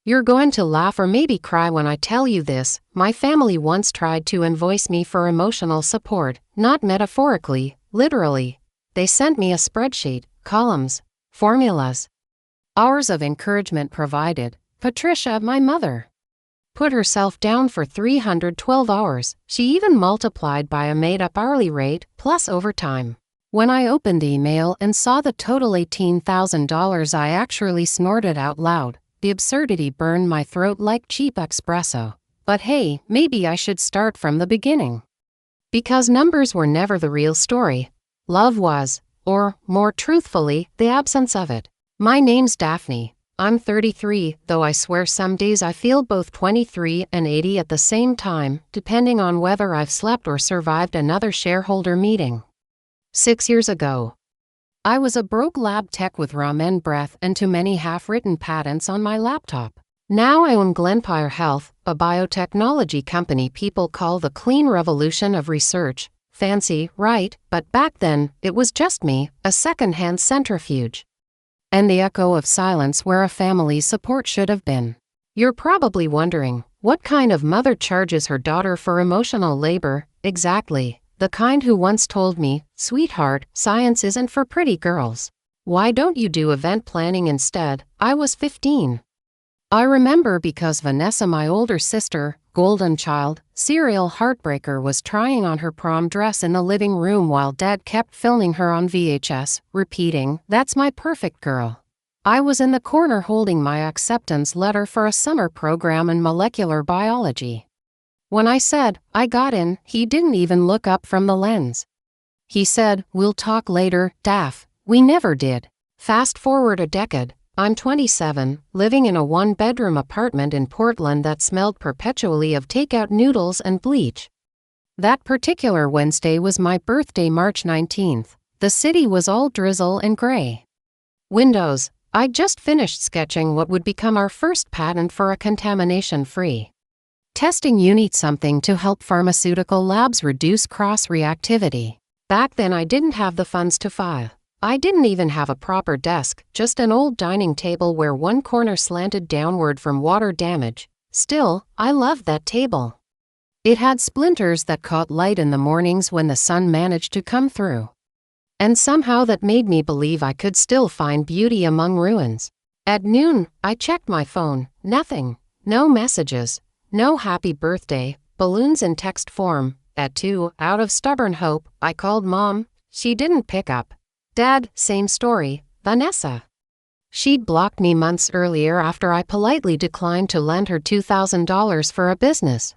You're going to laugh or maybe cry when I tell you this. My family once tried to invoice me for emotional support, not metaphorically, literally. They sent me a spreadsheet, columns, formulas. Hours of encouragement provided. Patricia, my mother, put herself down for 312 hours. She even multiplied by a made-up hourly rate, plus overtime. When I opened the email and saw the total $18,000, I actually snorted out loud. The absurdity burned my throat like cheap espresso. But hey, maybe I should start from the beginning. Because numbers were never the real story. Love was, or, more truthfully, the absence of it. My name's Daphne. I'm 33, though I swear some days I feel both 23 and 80 at the same time, depending on whether I've slept or survived another shareholder meeting. 6 years ago, I was a broke lab tech with ramen breath and too many half-written patents on my laptop. Now I own Glenpire Health, a biotechnology company people call the clean revolution of research. Fancy, right? But back then, it was just me, a second-hand centrifuge. And the echo of silence where a family's support should have been. You're probably wondering, what kind of mother charges her daughter for emotional labor? Exactly. The kind who once told me, "Sweetheart, science isn't for pretty girls. Why don't you do event planning instead?" I was 15. I remember because Vanessa, my older sister, golden child, serial heartbreaker, was trying on her prom dress in the living room while Dad kept filming her on VHS, repeating, "That's my perfect girl." I was in the corner holding my acceptance letter for a summer program in molecular biology. When I said, I got in, he didn't even look up from the lens. He said, "We'll talk later, Daph." We never did. Fast forward a decade, I'm 27, living in a one-bedroom apartment in Portland that smelled perpetually of takeout noodles and bleach. That particular Wednesday was my birthday, March 19th. The city was all drizzle and gray. Windows. I'd just finished sketching what would become our first patent for a contamination-free testing unit, something to help pharmaceutical labs reduce cross-reactivity. Back then I didn't have the funds to file. I didn't even have a proper desk, just an old dining table where one corner slanted downward from water damage. Still, I loved that table. It had splinters that caught light in the mornings when the sun managed to come through. And somehow that made me believe I could still find beauty among ruins. At noon, I checked my phone. Nothing. No messages. No happy birthday, balloons in text form. At 2, out of stubborn hope, I called Mom. She didn't pick up. Dad, same story, Vanessa. She'd blocked me months earlier after I politely declined to lend her $2,000 for a business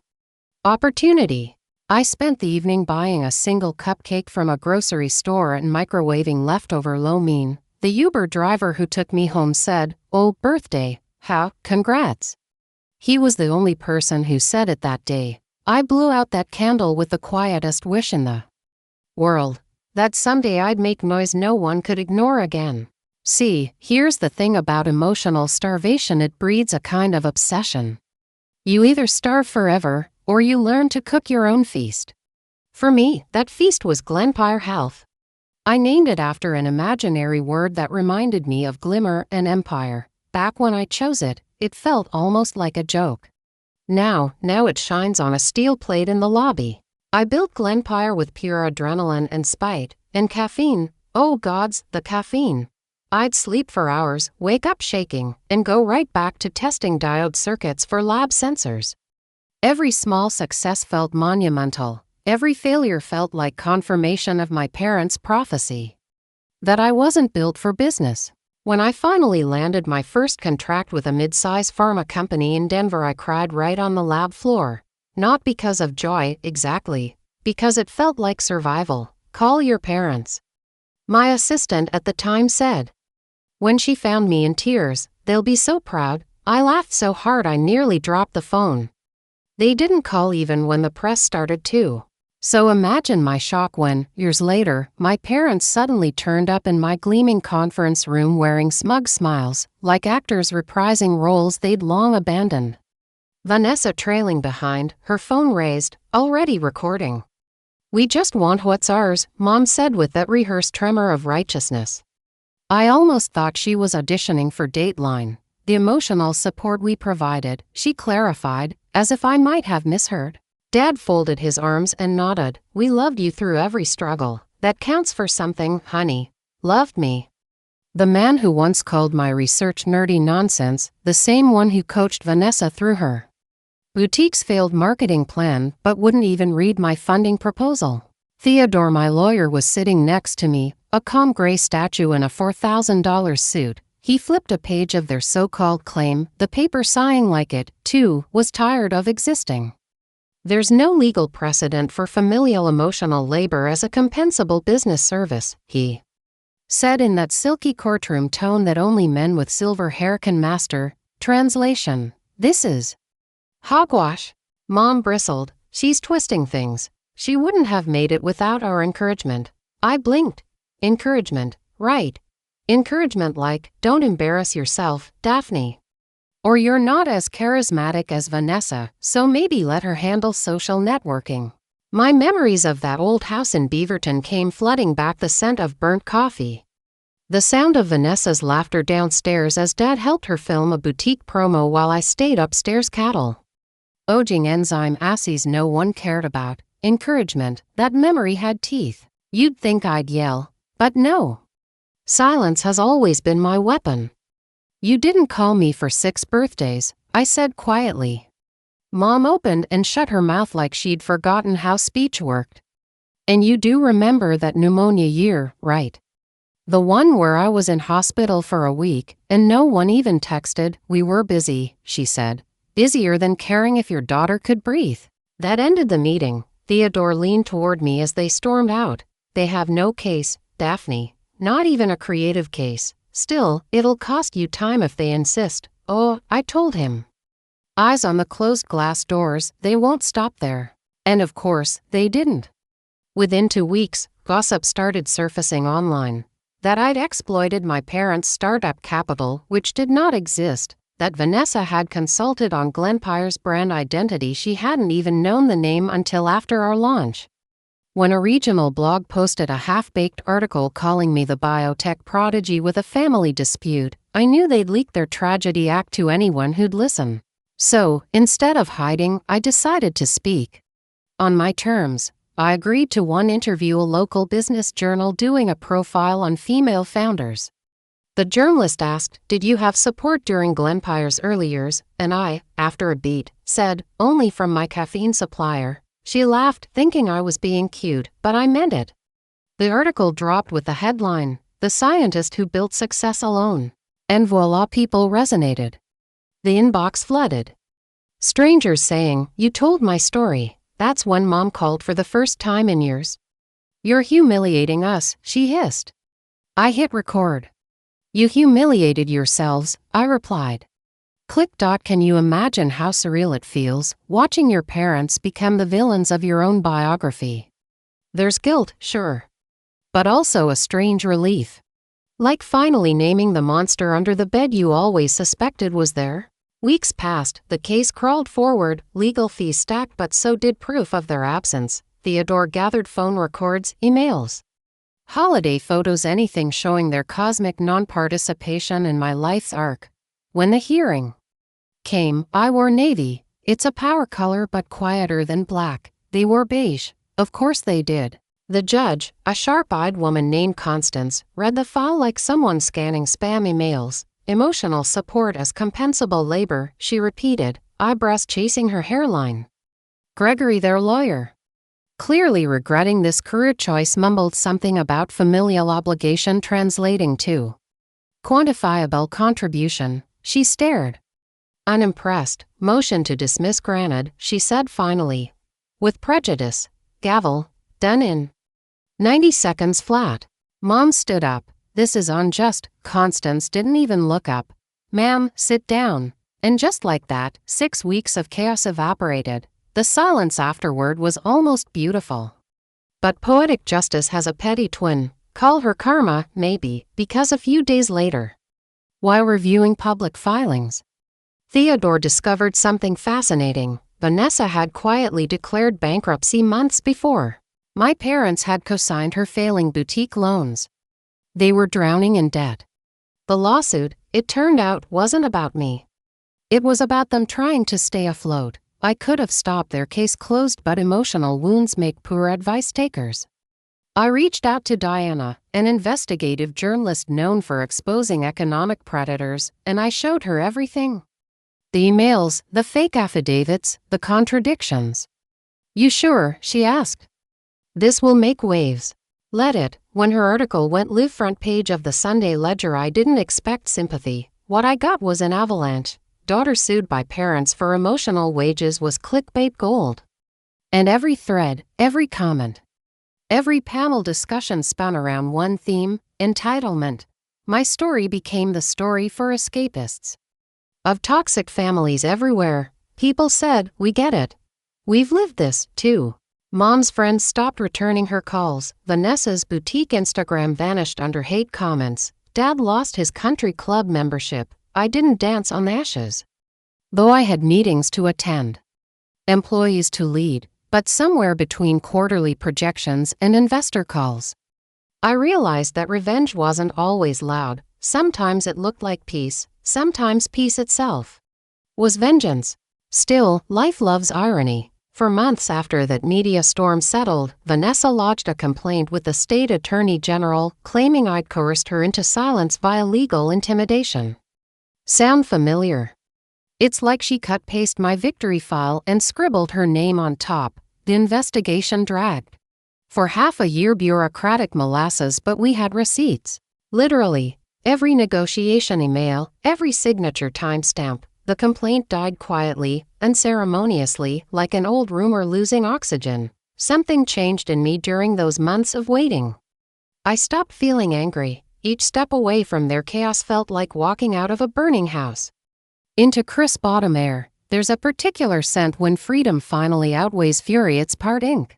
opportunity. I spent the evening buying a single cupcake from a grocery store and microwaving leftover lo mein. The Uber driver who took me home said, "Oh, birthday, how, congrats." He was the only person who said it that day. I blew out that candle with the quietest wish in the world. That someday I'd make noise no one could ignore again. See, here's the thing about emotional starvation: it breeds a kind of obsession. You either starve forever, or you learn to cook your own feast. For me, that feast was Glenpire Health. I named it after an imaginary word that reminded me of glimmer and empire. Back when I chose it, it felt almost like a joke. Now it shines on a steel plate in the lobby. I built Glenpire with pure adrenaline and spite, and caffeine. Oh gods, the caffeine. I'd sleep for hours, wake up shaking, and go right back to testing diode circuits for lab sensors. Every small success felt monumental. Every failure felt like confirmation of my parents' prophecy that I wasn't built for business. When I finally landed my first contract with a mid-size pharma company in Denver, I cried right on the lab floor. Not because of joy, exactly. Because it felt like survival. Call your parents, my assistant at the time said. When she found me in tears, "They'll be so proud." I laughed so hard I nearly dropped the phone. They didn't call even when the press started to. So imagine my shock when, years later, my parents suddenly turned up in my gleaming conference room wearing smug smiles, like actors reprising roles they'd long abandoned. Vanessa trailing behind, her phone raised, already recording. "We just want what's ours," Mom said with that rehearsed tremor of righteousness. I almost thought she was auditioning for Dateline. The emotional support we provided, she clarified, as if I might have misheard. Dad folded his arms and nodded. We loved you through every struggle. That counts for something, honey. Loved me. The man who once called my research nerdy nonsense, the same one who coached Vanessa through her boutique's failed marketing plan but wouldn't even read my funding proposal. Theodore, my lawyer, was sitting next to me, a calm gray statue in a $4,000 suit. He flipped a page of their so-called claim, the paper sighing like it, too, was tired of existing. There's no legal precedent for familial emotional labor as a compensable business service, he said in that silky courtroom tone that only men with silver hair can master. Translation: this is hogwash. Mom bristled. She's twisting things. She wouldn't have made it without our encouragement. I blinked. Encouragement, right. Encouragement like, don't embarrass yourself, Daphne. Or you're not as charismatic as Vanessa, so maybe let her handle social networking. My memories of that old house in Beaverton came flooding back, the scent of burnt coffee. The sound of Vanessa's laughter downstairs as Dad helped her film a boutique promo while I stayed upstairs. Cattle oging enzyme asses no one cared about. Encouragement, that memory had teeth. You'd think I'd yell, but no. Silence has always been my weapon. You didn't call me for 6 birthdays, I said quietly. Mom opened and shut her mouth like she'd forgotten how speech worked. And you do remember that pneumonia year, right? The one where I was in hospital for a week, and no one even texted. We were busy, she said. Busier than caring if your daughter could breathe. That ended the meeting. Theodore leaned toward me as they stormed out. They have no case, Daphne. Not even a creative case. Still, it'll cost you time if they insist. Oh, I told him. Eyes on the closed glass doors, they won't stop there. And of course, they didn't. Within 2 weeks, gossip started surfacing online. That I'd exploited my parents' startup capital, which did not exist. That Vanessa had consulted on Glenpire's brand identity. She hadn't even known the name until after our launch. When a regional blog posted a half-baked article calling me the biotech prodigy with a family dispute, I knew they'd leak their tragedy act to anyone who'd listen. So, instead of hiding, I decided to speak. On my terms, I agreed to one interview a local business journal doing a profile on female founders. The journalist asked, "Did you have support during Glenpire's early years?" And I, after a beat, said, "Only from my caffeine supplier." She laughed, thinking I was being cute, but I meant it. The article dropped with the headline, "The Scientist Who Built Success Alone." And voila, people resonated. The inbox flooded. Strangers saying, "You told my story." That's when Mom called for the first time in years. "You're humiliating us," she hissed. I hit record. "You humiliated yourselves," I replied. Click. Can you imagine how surreal it feels, watching your parents become the villains of your own biography? There's guilt, sure. But also a strange relief. Like finally naming the monster under the bed you always suspected was there. Weeks passed, the case crawled forward, legal fees stacked, but so did proof of their absence. Theodore gathered phone records, emails, holiday photos, anything showing their cosmic non-participation in my life's arc. When the hearing came, I wore navy. It's a power color but quieter than black. They wore beige. Of course they did. The judge, a sharp-eyed woman named Constance, read the file like someone scanning spam emails. Emotional support as compensable labor, she repeated, eyebrows chasing her hairline. Gregory, their lawyer, clearly regretting this career choice, mumbled something about familial obligation translating to quantifiable contribution. She stared. Unimpressed. Motion to dismiss granted, she said finally. With prejudice. Gavel. Done in 90 seconds flat. Mom stood up. "This is unjust." Constance didn't even look up. "Ma'am, sit down." And just like that, 6 weeks of chaos evaporated. The silence afterward was almost beautiful. But poetic justice has a petty twin. Call her karma, maybe, because a few days later, while reviewing public filings, Theodore discovered something fascinating. Vanessa had quietly declared bankruptcy months before. My parents had co-signed her failing boutique loans. They were drowning in debt. The lawsuit, it turned out wasn't about me. It was about them trying to stay afloat. I could have stopped their case closed, but emotional wounds make poor advice takers. I reached out to Diana, an investigative journalist known for exposing economic predators, and I showed her everything. The emails, the fake affidavits, the contradictions. "You sure?" she asked. "This will make waves." Let it. When her article went live front page of the Sunday Ledger, I didn't expect sympathy. What I got was an avalanche. Daughter sued by parents for emotional wages was clickbait gold. And every thread, every comment, every panel discussion spun around one theme: entitlement. My story became the story for escapists. Of toxic families everywhere, people said, "We get it. We've lived this, too." Mom's friends stopped returning her calls. Vanessa's boutique Instagram vanished under hate comments. Dad lost his country club membership. I didn't dance on ashes, though I had meetings to attend, employees to lead, but somewhere between quarterly projections and investor calls, I realized that revenge wasn't always loud. Sometimes it looked like peace, sometimes peace itself was vengeance. Still, life loves irony. For months after that media storm settled, Vanessa lodged a complaint with the state attorney general, claiming I'd coerced her into silence via legal intimidation. Sound familiar? It's like she cut-pasted my victory file and scribbled her name on top. The investigation dragged for half a year, bureaucratic molasses, but we had receipts. Literally, every negotiation email, every signature timestamp. The complaint died quietly, unceremoniously, like an old rumor losing oxygen. Something changed in me during those months of waiting. I stopped feeling angry. Each step away from their chaos felt like walking out of a burning house into crisp autumn air. There's a particular scent when freedom finally outweighs fury. It's part ink,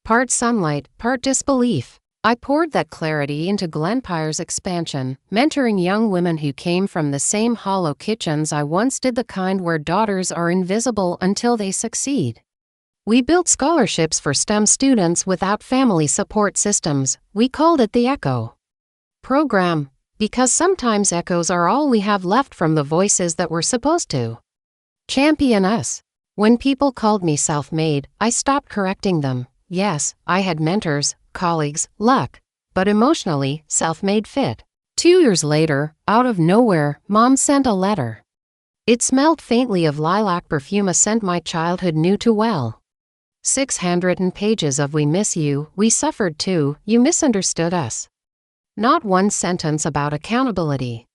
part sunlight, part disbelief. I poured that clarity into Glenpire's expansion, mentoring young women who came from the same hollow kitchens I once did, the kind where daughters are invisible until they succeed. We built scholarships for STEM students without family support systems. We called it the ECHO program, because sometimes echoes are all we have left from the voices that were supposed to champion us. When people called me self-made, I stopped correcting them. Yes, I had mentors, colleagues, luck, but emotionally, self-made fit. 2 years later, out of nowhere, Mom sent a letter. It smelled faintly of lilac perfume, a scent my childhood knew too well. 6 handwritten pages of "We miss you, we suffered too, you misunderstood us." Not one sentence about accountability.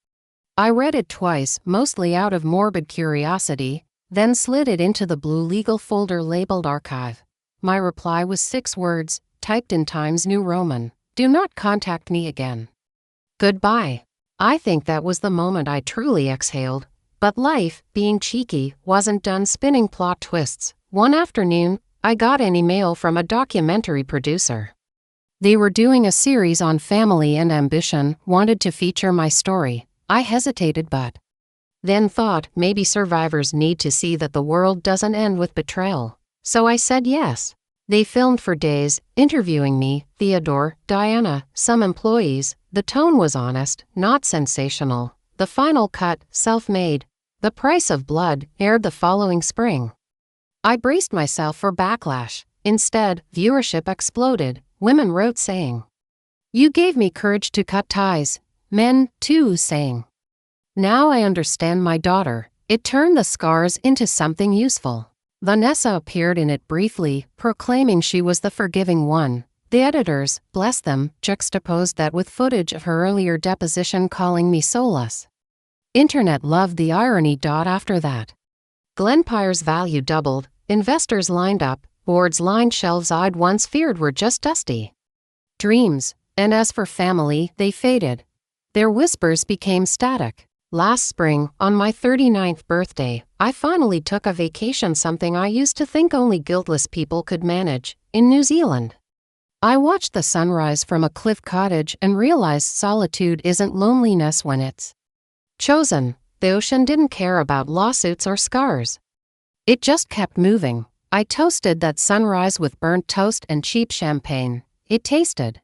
I read it twice, mostly out of morbid curiosity, then slid it into the blue legal folder labeled archive. My reply was 6 words, typed in Times New Roman: "Do not contact me again. Goodbye." I think that was the moment I truly exhaled. But life, being cheeky, wasn't done spinning plot twists. One afternoon, I got an email from a documentary producer. They were doing a series on family and ambition, wanted to feature my story. I hesitated, but then thought maybe survivors need to see that the world doesn't end with betrayal. So I said yes. They filmed for days, interviewing me, Theodore, Diana, some employees. The tone was honest, not sensational. The final cut, self-made, "The Price of Blood," aired the following spring. I braced myself for backlash. Instead, viewership exploded. Women wrote saying, "You gave me courage to cut ties." Men, too, saying, "Now I understand my daughter." It turned the scars into something useful. Vanessa appeared in it briefly, proclaiming she was the forgiving one. The editors, bless them, juxtaposed that with footage of her earlier deposition calling me soulless. Internet loved the irony. After that, Glenpire's value doubled, investors lined up, boards lined shelves I'd once feared were just dusty dreams. And as for family, they faded. Their whispers became static. Last spring, on my 39th birthday, I finally took a vacation, something I used to think only guiltless people could manage, in New Zealand. I watched the sunrise from a cliff cottage and realized solitude isn't loneliness when it's chosen. The ocean didn't care about lawsuits or scars. It just kept moving. I toasted that sunrise with burnt toast and cheap champagne. It tasted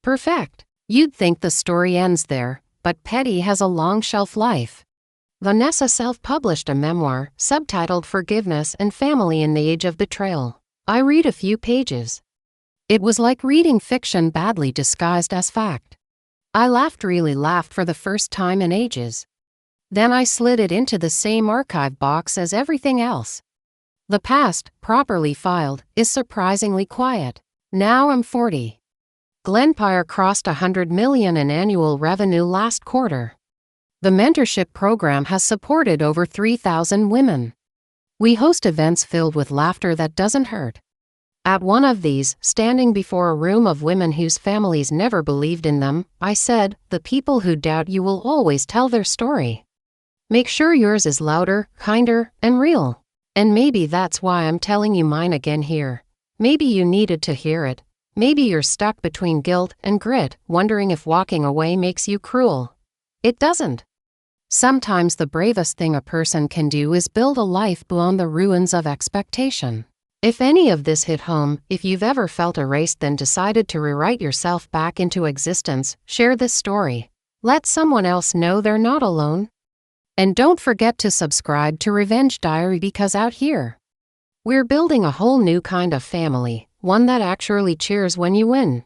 perfect. You'd think the story ends there, but petty has a long shelf life. Vanessa self-published a memoir, subtitled Forgiveness and Family in the Age of Betrayal. I read a few pages. It was like reading fiction badly disguised as fact. I really laughed for the first time in ages. Then I slid it into the same archive box as everything else. The past, properly filed, is surprisingly quiet. Now I'm 40. Glenpire crossed $100 million in annual revenue last quarter. The mentorship program has supported over 3,000 women. We host events filled with laughter that doesn't hurt. At one of these, standing before a room of women whose families never believed in them, I said, "The people who doubt you will always tell their story. Make sure yours is louder, kinder, and real." And maybe that's why I'm telling you mine again here. Maybe you needed to hear it. Maybe you're stuck between guilt and grit, wondering if walking away makes you cruel. It doesn't. Sometimes the bravest thing a person can do is build a life beyond the ruins of expectation. If any of this hit home, if you've ever felt erased then decided to rewrite yourself back into existence, share this story. Let someone else know they're not alone. And don't forget to subscribe to Revenge Diary, because out here, we're building a whole new kind of family, one that actually cheers when you win.